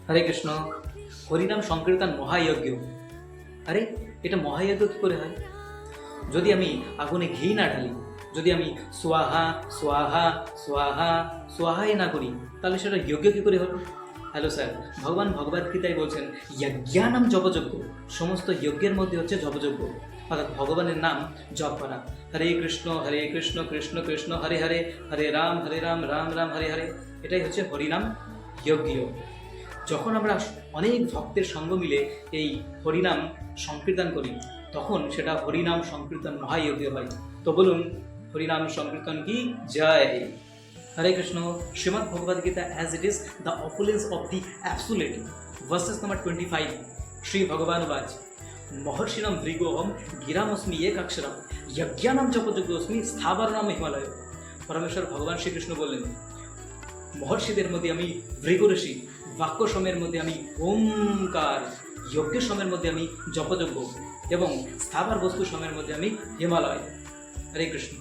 হরে কৃষ্ণ। হরিনাম সংকীর্তন মহাযজ্ঞ। আরে এটা মহাযজ্ঞ কী করে হয়? যদি আমি আগুনে ঘি না ঢালি, যদি আমি সোয়াহা সোয়াহা সোয়াহা সোয়াহাই না করি, তাহলে সেটা যজ্ঞ কী করে হলো? হ্যালো স্যার, ভগবান ভগবদ গীতায় বলছেন যজ্ঞানাম জপযজ্ঞ। সমস্ত যজ্ঞের মধ্যে হচ্ছে জপযজ্ঞ, অর্থাৎ ভগবানের নাম জপ করা। হরে কৃষ্ণ কৃষ্ণ কৃষ্ণ হরে হরে, হরে রাম রাম রাম হরে হরে। এটাই হচ্ছে হরিনাম যজ্ঞ। যখন আমরা অনেক ভক্তের সঙ্গ মিলে এই হরিনাম সংকীর্তন করি, তখন সেটা হরিনাম সংকীর্তন মহাযজ্ঞ হয়। তো বলুন, হরিনাম সংকীর্তন কি জয়। Hare Krishna. Srimad Bhagavad Gita as it is the opulence of the absolute, verses number 25। শ্রী ভগবানুবাচ মহর্ষিণম ভৃগোহম গিরামস্মি এক অক্ষরম যজ্ঞানাম জপযজ্ঞস্মি স্থাবর নাম হিমালয়। পরমেশ্বর ভগবান শ্রীকৃষ্ণ বললেন, মহর্ষিদের মধ্যে আমি ভৃগ ঋষি, বাক্য সময়ের মধ্যে আমি ওমকার, যজ্ঞের সময়ের মধ্যে আমি জপযজ্ঞ, এবং স্থাবর বস্তু সময়ের মধ্যে আমি হিমালয়। হরে কৃষ্ণ।